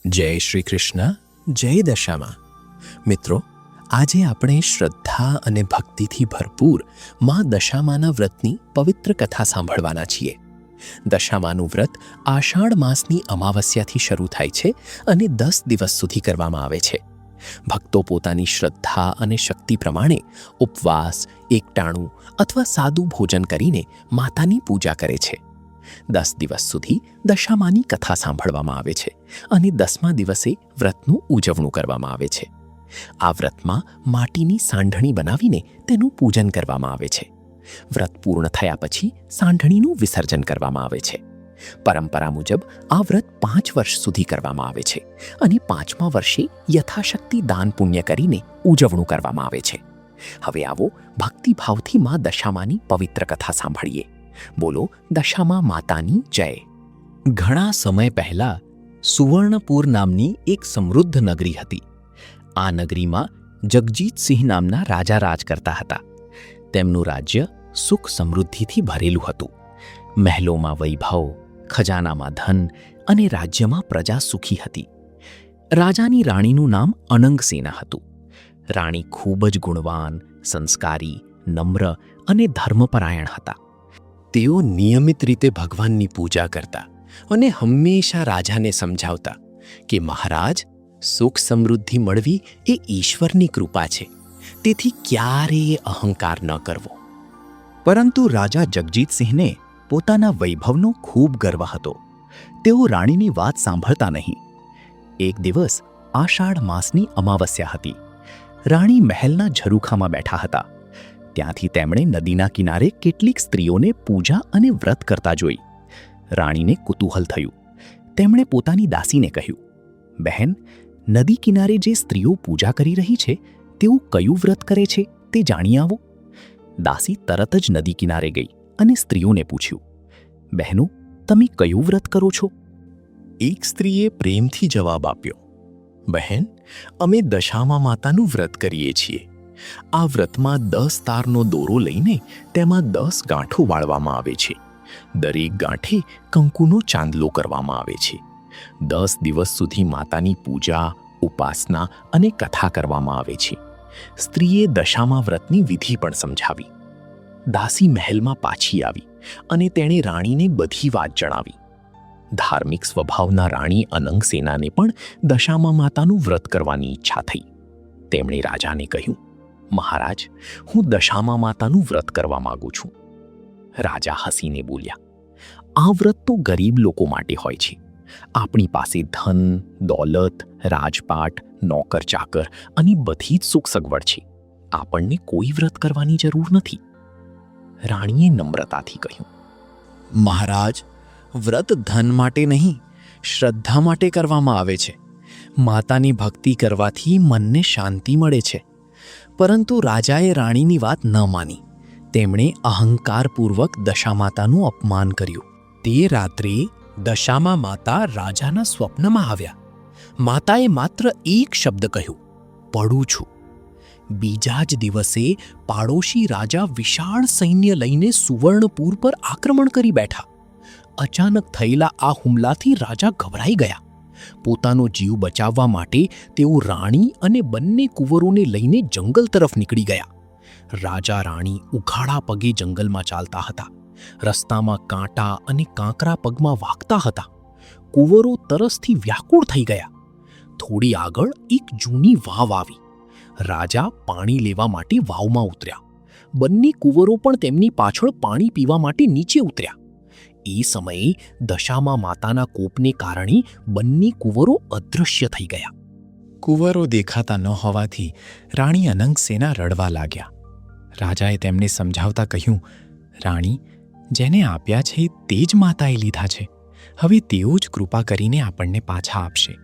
જય શ્રી કૃષ્ણ, જય દશામાં. મિત્રો, આજે આપણે શ્રદ્ધા અને ભક્તિથી ભરપૂર માં દશામાના વ્રતની પવિત્ર કથા સાંભળવાના છીએ. દશામાનું વ્રત આષાઢ માસની અમાવસ્યાથી શરૂ થાય છે અને 10 દિવસ સુધી કરવામાં આવે છે. ભક્તો પોતાની શ્રદ્ધા અને શક્તિ પ્રમાણે ઉપવાસ, એકટાણું અથવા સાદું ભોજન કરીને માતાની પૂજા કરે છે. 10 દિવસ સુધી દશામાની કથા સાંભળવામાં આવે છે અને 10મા દિવસે વ્રતનું ઉજવણું કરવામાં આવે છે. આ વ્રતમાં માટીની સાંઢણી બનાવીને તેનું પૂજન કરવામાં આવે છે. વ્રત પૂર્ણ થયા પછી સાંઢણીનું વિસર્જન કરવામાં આવે છે. પરંપરા મુજબ આ વ્રત 5 વર્ષ સુધી કરવામાં આવે છે અને 5મા વર્ષે યથાશક્તિ દાન પુણ્ય કરીને ઉજવણું કરવામાં આવે છે. હવે આવો ભક્તિભાવથી માં દશામાની પવિત્ર કથા સાંભળીએ. બોલો દશામા માતાની જય. ઘણા સમય પહેલા સુવર્ણપુર નામની એક સમૃદ્ધ નગરી હતી. આ નગરીમાં જગજીતસિંહ નામના રાજા રાજ કરતા હતા. તેમનું રાજ્ય સુખ સમૃદ્ધિથી ભરેલું હતું. મહેલોમાં વૈભવ, ખજાનામાં ધન અને રાજ્યમાં પ્રજા સુખી હતી. રાજાની રાણીનું નામ અનંગસેના હતું. રાણી ખૂબ જ ગુણવાન, સંસ્કારી, નમ્ર અને ધર્મપરાયણ હતા. તેઓ નિયમિત રીતે ભગવાનની પૂજા કરતા અને હંમેશા રાજાને સમજાવતા કે મહારાજ, સુખ સમૃદ્ધિ મળવી એ ઈશ્વરની કૃપા છે, તેથી ક્યારેય અહંકાર ન કરવો. પરંતુ રાજા જગજીતસિંહને પોતાના વૈભવનો ખૂબ ગર્વ હતો. તેઓ રાણીની વાત સાંભળતા નહીં. એક દિવસ આષાઢ માસની અમાવસ્યા હતી. રાણી મહેલના ઝરૂખામાં બેઠા હતા. ત્યાંથી તેમણે નદીના કિનારે કેટલીક સ્ત્રીઓને પૂજા અને વ્રત કરતા જોઈ. રાણીને કુતૂહલ થયું. તેમણે પોતાની દાસીને કહ્યું, બહેન, નદી કિનારે જે સ્ત્રીઓ પૂજા કરી રહી છે તેઓ કયું વ્રત કરે છે તે જાણી આવો. દાસી તરત જ નદી કિનારે ગઈ અને સ્ત્રીઓને પૂછ્યું, બહેનો, તમે કયું વ્રત કરો છો? એક સ્ત્રીએ પ્રેમથી જવાબ આપ્યો, બહેન, અમે દશામા માતાનું વ્રત કરીએ છીએ. આ વ્રતમાં 10 તારનો દોરો લઈને તેમાં 10 ગાંઠો વાળવામાં આવે છે. દરેક ગાંઠે કંકુનો ચાંદલો કરવામાં આવે છે. 10 દિવસ સુધી માતાની પૂજા, ઉપાસના અને કથા કરવામાં આવે છે. સ્ત્રીએ દશામા વ્રતની વિધિ પણ સમજાવી. દાસી મહેલમાં પાછી આવી અને તેણે રાણીને બધી વાત જણાવી. ધાર્મિક સ્વભાવના રાણી અનંગસેનાને પણ દશામા માતાનું વ્રત કરવાની ઈચ્છા થઈ. તેમણે રાજાને કહ્યું, મહારાજ, હું દશામા માતાનું વ્રત કરવા માંગુ છું. રાજા હસીને બોલ્યા, આ વ્રત તો ગરીબ લોકો માટે હોય છે. આપણી પાસે ધન, દોલત, રાજપાટ, નોકર ચાકર અને બધી જ સુખ સગવડ છે. આપણને કોઈ વ્રત કરવાની જરૂર નથી. રાણીએ નમ્રતાથી કહ્યું, મહારાજ, વ્રત ધન માટે નહીં, શ્રદ્ધા માટે કરવામાં આવે છે. માતાની ભક્તિ કરવાથી મનને શાંતિ મળે છે. પરંતુ રાજાએ રાણીની વાત ન માની. તેમણે અહંકારપૂર્વક દશામાતાનું અપમાન કર્યું. તે રાત્રે દશામા માતા રાજાના સ્વપ્નમાં આવ્યા. માતાએ માત્ર એક શબ્દ કહ્યું, પડું છું. બીજા જ દિવસે પાડોશી રાજા વિશાળ સૈન્ય લઈને સુવર્ણપુર પર આક્રમણ કરી બેઠા. અચાનક થયેલા આ હુમલાથી રાજા ગભરાઈ ગયા. પોતાનો જીવ બચાવવા માટે તેઓ રાણી અને બંને કુંવરોને લઈને જંગલ તરફ નીકળી ગયા. રાજા રાણી ઉઘાડા પગે જંગલમાં ચાલતા હતા. રસ્તામાં કાંટા અને કાંકરા પગમાં વાગતા હતા. કુંવરો તરસથી વ્યાકુળ થઈ ગયા. થોડી આગળ એક જૂની વાવ આવી. રાજા પાણી લેવા માટે વાવમાં ઉતર્યા. બંને કુંવરો પણ તેમની પાછળ પાણી પીવા માટે નીચે ઉતર્યા. એ સમયે દશામા માતાના કોપને કારણે બંને કુંવરો અદૃશ્ય થઈ ગયા. કુંવરો દેખાતા ન હોવાથી રાણી અનંગસેના રડવા લાગ્યા. રાજાએ તેમને સમજાવતા કહ્યું, રાણી, જેને આપ્યા છે તે જ માતાએ લીધા છે. હવે તેઓ જ કૃપા કરીને આપણને પાછા આપશે.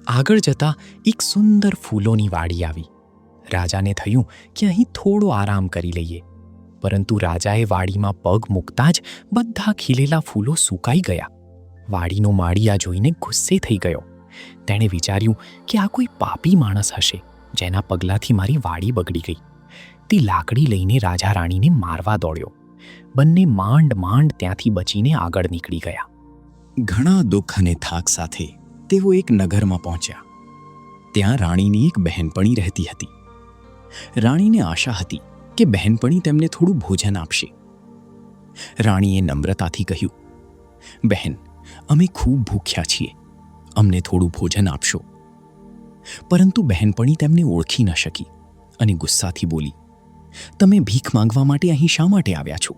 આગળ જતા એક સુંદર ફૂલોની વાડી આવી. રાજાને થયું કે અહીં થોડો આરામ કરી લઈએ. પરંતુ રાજાએ વાડીમાં પગ મૂકતા જ બધા ખીલેલા ફૂલો સુકાઈ ગયા. વાડીનો માળી આ જોઈને ગુસ્સે થઈ ગયો. તેણે વિચાર્યું કે આ કોઈ પાપી માણસ હશે, જેના પગલાંથી મારી વાડી બગડી ગઈ. તે લાકડી લઈને રાજા રાણીને મારવા દોડ્યો. બંને માંડ માંડ ત્યાંથી બચીને આગળ નીકળી ગયા. ઘણા દુઃખ અને થાક સાથે તેઓ એક નગરમાં પહોંચ્યા. ત્યાં રાણીની એક બહેનપણી રહેતી હતી. રાણીને આશા હતી કે બહેનપણી તેમને થોડું ભોજન આપશે. રાણીએ નમ્રતાથી કહ્યું, બહેન, અમે ખૂબ ભૂખ્યા છીએ, અમને થોડું ભોજન આપશો. પરંતુ બહેનપણી તેમને ઓળખી ન શકી અને ગુસ્સાથી બોલી, તમે ભીખ માંગવા માટે અહીં શા માટે આવ્યા છો?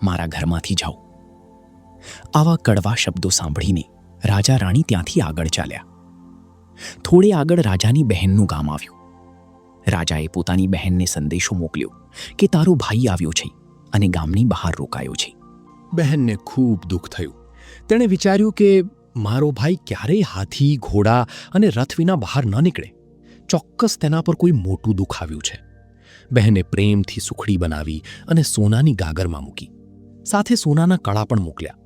મારા ઘરમાંથી જાઓ. આવા કડવા શબ્દો સાંભળીને રાજા રાણી ત્યાંથી આગળ ચાલ્યા. થોડે આગળ રાજાની બહેનનું ગામ આવ્યું. રાજાએ પોતાની બહેનને સંદેશો મોકલ્યો કે તારો ભાઈ આવ્યો છે અને ગામની બહાર રોકાયો છે. બહેનને ખૂબ દુઃખ થયું. તેણે વિચાર્યું કે મારો ભાઈ ક્યારેય હાથી, ઘોડા અને રથ વિના બહાર ન નીકળે. ચોક્કસ તેના પર કોઈ મોટું દુઃખ આવ્યું છે. બહેને પ્રેમથી સુખડી બનાવી અને સોનાની ગાગરમાં મૂકી. સાથે સોનાના કડા પણ મોકલ્યા.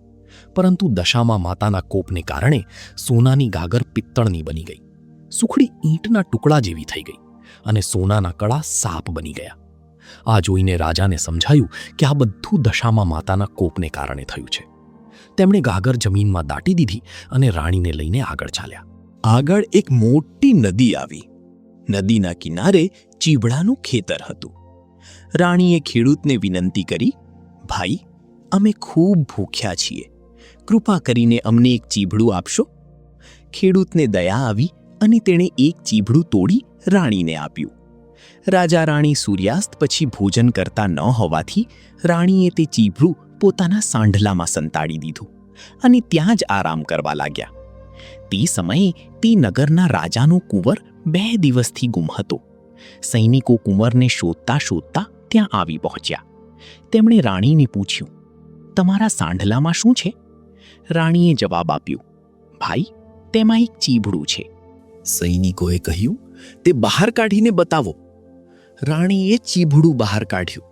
પરંતુ દશામાં માતાના કોપને કારણે સોનાની ગાગર પિત્તળની બની ગઈ. સુખડી ઈંટના ટુકડા જેવી થઈ ગઈ અને સોનાના કડા સાપ બની ગયા. આ જોઈને રાજાને સમજાયું કે આ બધું દશામાં માતાના કોપને કારણે થયું છે. તેમણે ગાગર જમીનમાં દાટી દીધી અને રાણીને લઈને આગળ ચાલ્યા. આગળ એક મોટી નદી આવી. નદીના કિનારે ચીભડાનું ખેતર હતું. રાણીએ ખેડૂતને વિનંતી કરી, ભાઈ, અમે ખૂબ ભૂખ્યા છીએ, કૃપા કરીને અમને એક ચીભડું આપશો? ખેડૂતને દયા આવી અને તેણે એક ચીભડું તોડી રાણીને આપ્યું. રાજા રાણી સૂર્યાસ્ત પછી ભોજન કરતા ન હોવાથી રાણીએ તે ચીભડું પોતાના સાંઢલામાં સંતાડી દીધું અને ત્યાં જ આરામ કરવા લાગ્યા. તે સમયે તે નગરના રાજાનો કુંવર 2 દિવસથી ગુમ હતો. સૈનિકો કુંવરને શોધતા શોધતા ત્યાં આવી પહોંચ્યા. તેમણે રાણીને પૂછ્યું, તમારા સાંઢલામાં શું છે? રાણીએ જવાબ આપ્યો, ભાઈ, તેમાં એક ચીભડું છે. સૈનિકોએ કહ્યું, તે બહાર કાઢીને બતાવો. રાણીએ ચીભડું બહાર કાઢ્યું,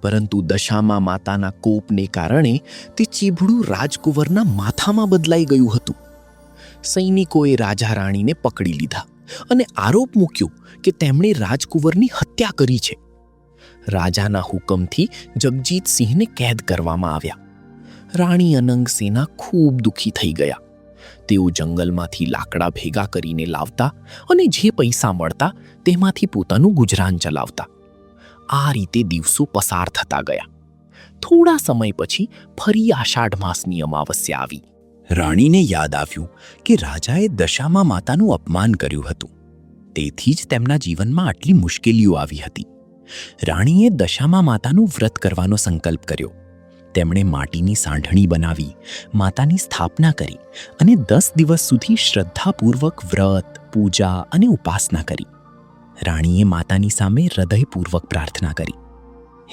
પરંતુ દશામાં માતાના કોપને કારણે તે ચીભડું રાજકુંવરના માથામાં બદલાઈ ગયું હતું. સૈનિકોએ રાજા રાણીને પકડી લીધા અને આરોપ મૂક્યો કે તેમણે રાજકુંવરની હત્યા કરી છે. રાજાના હુકમથી જગજીતસિંહને કેદ કરવામાં આવ્યા. રાણી અનંગસેના ખૂબ દુઃખી થઈ ગયા. તેઓ જંગલમાંથી લાકડા ભેગા કરીને લાવતા અને જે પૈસા મળતા તેમાંથી પોતાનું ગુજરાન ચલાવતા. આ રીતે દિવસો પસાર થતા ગયા. થોડા સમય પછી ફરી આષાઢ માસની અમાવસ્યા આવી. રાણીને યાદ આવ્યું કે રાજાએ દશામાં માતાનું અપમાન કર્યું હતું. તેથી જ તેમના જીવનમાં આટલી મુશ્કેલીઓ આવી હતી. રાણીએ દશામાં માતાનું વ્રત કરવાનો સંકલ્પ કર્યો. તેમણે માટીની સાંઢણી બનાવી, માતાની સ્થાપના કરી અને 10 દિવસ સુધી શ્રદ્ધાપૂર્વક વ્રત, પૂજા અને ઉપાસના કરી. રાણીએ માતાની સામે હૃદયપૂર્વક પ્રાર્થના કરી,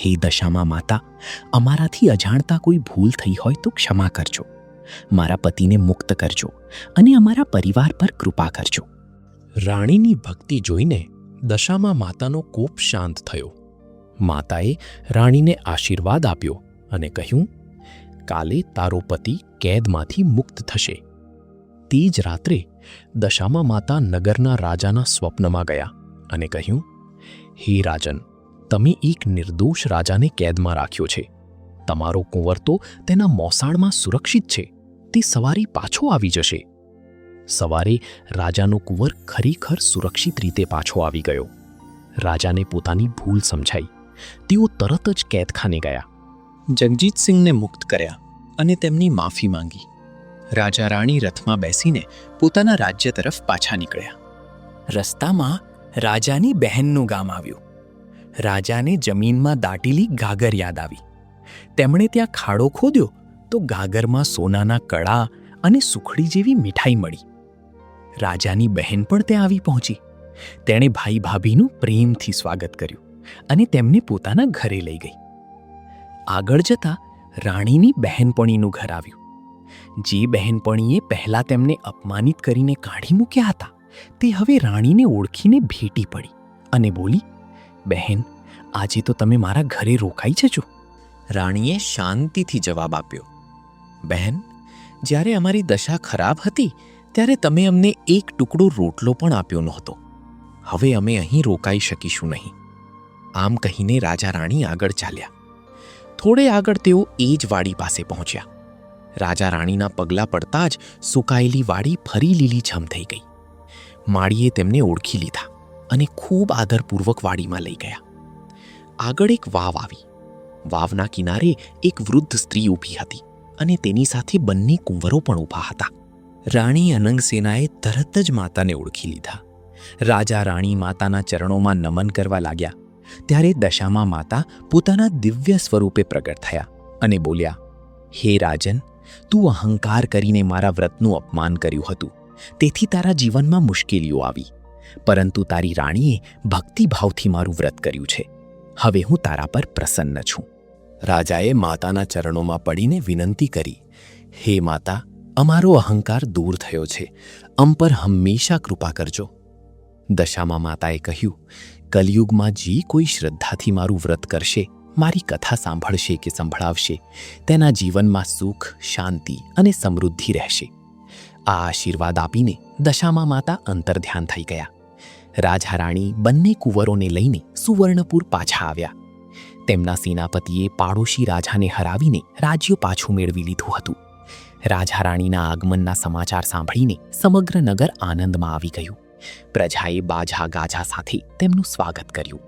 હે દશામાં માતા, અમારાથી અજાણતા કોઈ ભૂલ થઈ હોય તો ક્ષમા કરજો. મારા પતિને મુક્ત કરજો અને અમારા પરિવાર પર કૃપા કરજો. રાણીની ભક્તિ જોઈને દશામાં માતાનો કોપ શાંત થયો. માતાએ રાણીને આશીર્વાદ આપ્યો અને કહ્યું, કાલે તારો પતિ કેદમાંથી મુક્ત થશે. તે જ રાત્રે દશામાં માતા નગરના રાજાના સ્વપ્નમાં ગયા અને કહ્યું, હે રાજન, તમે એક નિર્દોષ રાજાને કેદમાં રાખ્યો છે. તમારો કુંવર તો તેના મોસાળમાં સુરક્ષિત છે. તે સવારે પાછો આવી જશે. સવારે રાજાનો કુંવર ખરેખર સુરક્ષિત રીતે પાછો આવી ગયો. રાજાને પોતાની ભૂલ સમજાઈ. તેઓ તરત જ કેદખાને ગયા. જગજીતસિંહને મુક્ત કર્યા અને તેમની માફી માંગી. રાજા રાણી રથમાં બેસીને પોતાના રાજ્ય તરફ પાછા નીકળ્યા. રસ્તામાં રાજાની બહેનનું ગામ આવ્યું. રાજાને જમીનમાં દાટેલી ગાગર યાદ આવી. તેમણે ત્યાં ખાડો ખોદ્યો તો ગાગરમાં સોનાના કડા અને સુખડી જેવી મીઠાઈ મળી. રાજાની બહેન પણ ત્યાં આવી પહોંચી. તેણે ભાઈ ભાભીનું પ્રેમથી સ્વાગત કર્યું અને તેમને પોતાના ઘરે લઈ ગઈ. આગળ જતાં રાણીની બહેનપણીનું ઘર આવ્યું. જે બહેનપણીએ પહેલાં તેમને અપમાનિત કરીને કાઢી મૂક્યા હતા, તે હવે રાણીને ઓળખીને ભેટી પડી અને બોલી, બહેન, આજે તો તમે મારા ઘરે રોકાઈ જજો. રાણીએ શાંતિથી જવાબ આપ્યો, બહેન, જ્યારે અમારી દશા ખરાબ હતી ત્યારે તમે અમને એક ટુકડો રોટલો પણ આપ્યો નહોતો. હવે અમે અહીં રોકાઈ શકીશું નહીં. આમ કહીને રાજા રાણી આગળ ચાલ્યા. થોડે આગળ તેઓ એ જ વાડી પાસે પહોંચ્યા. રાજા રાણીના પગલાં પડતા જ સુકાયેલી વાડી ફરી લીલીછમ થઈ ગઈ. માળીએ તેમને ઓળખી લીધા અને ખૂબ આદરપૂર્વક વાડીમાં લઈ ગયા. આગળ એક વાવ આવી. વાવના કિનારે એક વૃદ્ધ સ્ત્રી ઊભી હતી અને તેની સાથે બંને કુંવરો પણ ઊભા હતા. રાણી અનંગસેનાએ તરત જ માતાને ઓળખી લીધા. રાજા રાણી માતાના ચરણોમાં નમન કરવા લાગ્યા. ત્યારે દશામા માતા પોતાના દિવ્ય સ્વરૂપે પ્રગટ થયા અને બોલ્યા, હે રાજન, તું અહંકાર કરીને મારા વ્રતનું અપમાન કર્યું હતું, તેથી તારા જીવનમાં મુશ્કેલીઓ આવી, પરંતુ તારી રાણીએ ભક્તિભાવથી મારું વ્રત કર્યું છે. હવે હું તારા પર પ્રસન્ન છું. રાજાએ માતાના ચરણોમાં પડીને વિનંતી કરી, હે માતા, અમારો અહંકાર દૂર થયો છે, અમ પર હંમેશા કૃપા કરજો. દશામા માતાએ કહ્યું, કલયુગમાં જે કોઈ શ્રદ્ધાથી મારું વ્રત કરશે, મારી કથા સાંભળશે કે સંભળાવશે, તેના જીવનમાં સુખ, શાંતિ અને સમૃદ્ધિ રહેશે. આ આશીર્વાદ આપીને દશામા માતા અંતર્ધ્યાન થઈ ગયા. રાજા રાણી બંને કુંવરોને લઈને સુવર્ણપુર પાછા આવ્યા. તેમના સેનાપતિએ પાડોશી રાજાને હરાવીને રાજ્ય પાછું મેળવી લીધું હતું. રાજા રાણીના આગમનના સમાચાર સાંભળીને સમગ્ર નગર આનંદમાં આવી ગયું. પ્રજાએ બાજા ગાજા સાથે તેમનું સ્વાગત કર્યું.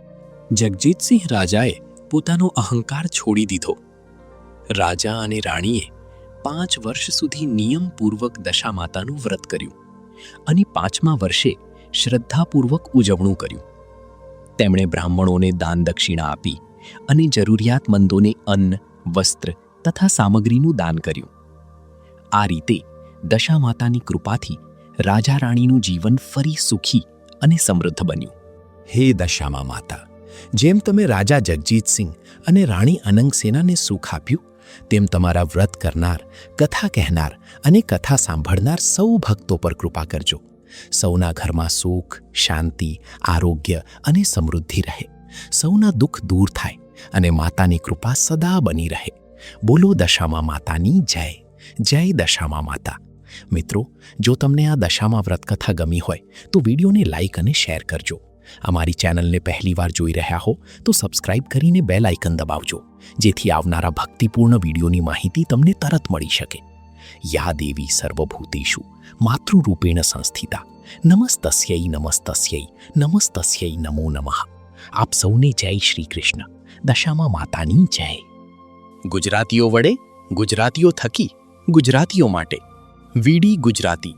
જગજીતસિંહ રાજાએ પોતાનો અહંકાર છોડી દીધો. રાજા અને રાણીએ 5 વર્ષ સુધી નિયમપૂર્વક દશામાતાનું વ્રત કર્યું અને 5મા વર્ષે શ્રદ્ધાપૂર્વક ઉજવણું કર્યું. તેમણે બ્રાહ્મણોને દાન દક્ષિણા આપી અને જરૂરિયાતમંદોને અન્ન, વસ્ત્ર તથા સામગ્રીનું દાન કર્યું. આ રીતે દશામાતાની કૃપાથી રાજા રાણીનું જીવન ફરી સુખી અને સમૃદ્ધ બન્યું. હે દશામા માતા, જેમ તમે રાજા જગજીતસિંહ અને રાણી અનંગસેનાને સુખ આપ્યું, તેમ તમારા વ્રત કરનાર, કથા કહેનાર અને કથા સાંભળનાર સૌ ભક્તો પર કૃપા કરજો. સૌના ઘરમાં સુખ, શાંતિ, આરોગ્ય અને સમૃદ્ધિ રહે. સૌના દુઃખ દૂર થાય અને માતાની કૃપા સદા બની રહે. બોલો દશામા માતાની જય. જય દશામા માતા. મિત્રો, જો તમને આ દશામા વ્રતકથા ગમી હોય તો વિડીયોને લાઇક અને શેર કરજો. અમારી ચેનલને પહેલીવાર જોઈ રહ્યા હો તો સબસ્ક્રાઇબ કરીને બેલ આઇકન દબાવજો, જેથી આવનારા ભક્તિપૂર્ણ વિડીયોની માહિતી તમને તરત મળી શકે. યા દેવી સર્વભૂતેષુ માતૃરૂપેણ સંસ્થિતા નમસ્તસ્યૈ નમસ્તસ્યૈ નમસ્તસ્યૈ નમો નમઃ. આપ સૌને જય શ્રી કૃષ્ણ. દશામા માતાની જય. ગુજરાતીઓ વડે, ગુજરાતીઓ થકી, ગુજરાતીઓ માટે વીડી ગુજરાતી